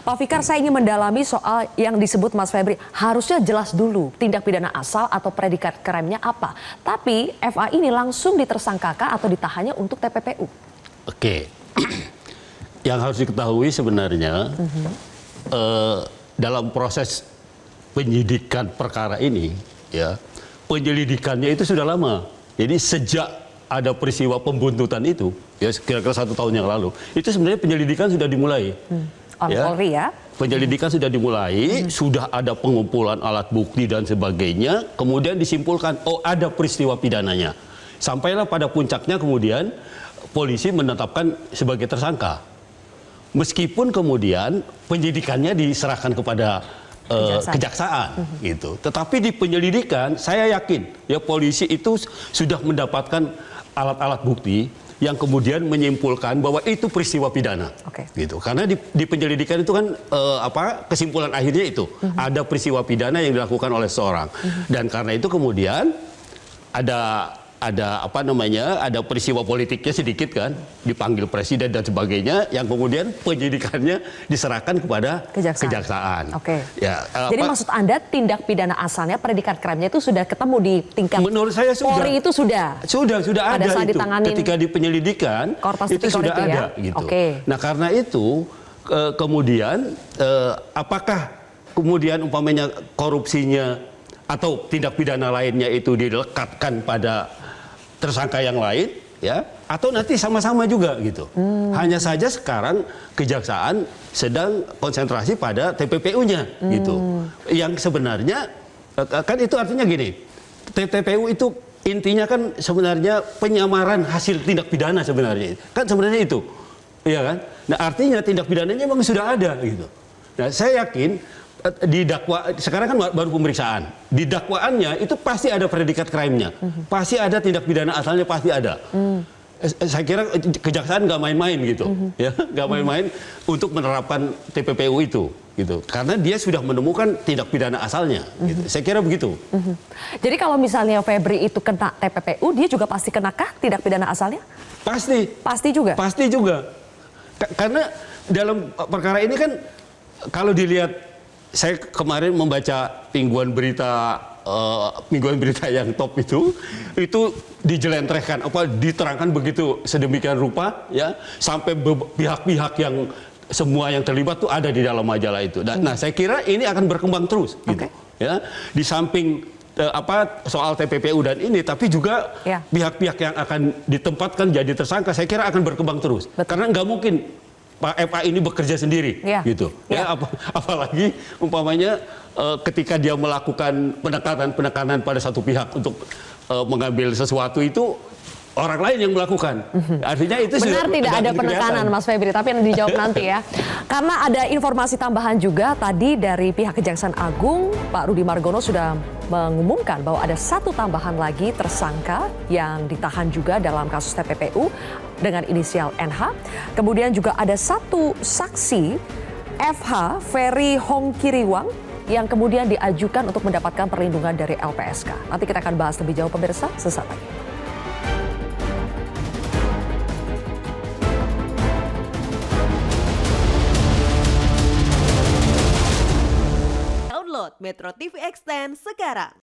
Pak Fikar, saya ingin mendalami soal yang disebut Mas Febri. Harusnya jelas dulu tindak pidana asal atau predikat krimnya apa. Tapi FA ini langsung ditersangkakan atau ditahannya untuk TPPU. Oke, yang harus diketahui sebenarnya dalam proses penyidikan perkara ini, ya penyelidikannya itu sudah lama. Jadi sejak ada peristiwa pembuntutan itu, ya kira-kira 1 tahun yang lalu, itu sebenarnya penyelidikan sudah dimulai. Polri ya. Penyelidikan sudah dimulai, sudah ada pengumpulan alat bukti dan sebagainya, kemudian disimpulkan, oh ada peristiwa pidananya. Sampailah pada puncaknya kemudian polisi menetapkan sebagai tersangka. Meskipun kemudian penyidikannya diserahkan kepada kejaksaan gitu. Tetapi di penyelidikan saya yakin ya polisi itu sudah mendapatkan alat-alat bukti yang kemudian menyimpulkan bahwa itu peristiwa pidana. Gitu. Karena di penyelidikan itu kan kesimpulan akhirnya itu ada peristiwa pidana yang dilakukan oleh seorang. Dan karena itu kemudian ada peristiwa politiknya sedikit kan, dipanggil presiden dan sebagainya, yang kemudian penyidikannya diserahkan kepada kejaksaan. Ya, jadi maksud Anda tindak pidana asalnya, predikat krimnya itu sudah ketemu di tingkat menurut saya sudah. Polri itu sudah ada itu. Ketika di penyelidikan itu sudah ada gitu. Nah karena itu kemudian apakah kemudian umpamanya korupsinya atau tindak pidana lainnya itu dilekatkan pada tersangka yang lain, ya, atau nanti sama-sama juga gitu. Hanya saja sekarang kejaksaan sedang konsentrasi pada TPPU-nya gitu. Yang sebenarnya kan itu artinya gini, TPPU itu intinya kan sebenarnya penyamaran hasil tindak pidana sebenarnya. Kan sebenarnya itu, iya kan? Nah artinya tindak pidananya memang sudah ada gitu. Nah saya yakin di sekarang kan baru pemeriksaan, di dakwaannya itu pasti ada predikat krimnya, pasti ada tindak pidana asalnya, pasti ada. Saya kira kejaksaan nggak main-main gitu, ya nggak main-main untuk menerapkan TPPU itu, gitu. Karena dia sudah menemukan tindak pidana asalnya, gitu. Saya kira begitu. Jadi kalau misalnya Febri itu kena TPPU, dia juga pasti kenakah tindak pidana asalnya? Pasti. Pasti juga. Pasti juga. Karena dalam perkara ini kan kalau dilihat. Saya kemarin membaca mingguan berita yang top itu dijelentrehkan diterangkan begitu sedemikian rupa ya sampai pihak-pihak yang semua yang terlibat tuh ada di dalam majalah itu. Nah, saya kira ini akan berkembang terus gitu. Ya. Di samping soal TPPU dan ini tapi juga pihak-pihak yang akan ditempatkan jadi tersangka saya kira akan berkembang terus. Karena nggak mungkin Pak FA ini bekerja sendiri, gitu. Ya, apalagi umpamanya ketika dia melakukan penekanan pada satu pihak untuk mengambil sesuatu itu orang lain yang melakukan. Artinya itu benar tidak ada penekanan, Mas Febri, tapi yang dijawab nanti ya. Karena ada informasi tambahan juga tadi dari pihak Kejaksaan Agung, Pak Rudi Margono sudah mengumumkan bahwa ada 1 tambahan lagi tersangka yang ditahan juga dalam kasus TPPU dengan inisial NH. Kemudian juga ada 1 saksi FH Ferry Hongkiriwang yang kemudian diajukan untuk mendapatkan perlindungan dari LPSK. Nanti kita akan bahas lebih jauh pemirsa sesaat lagi. Download Metro TV Extend sekarang.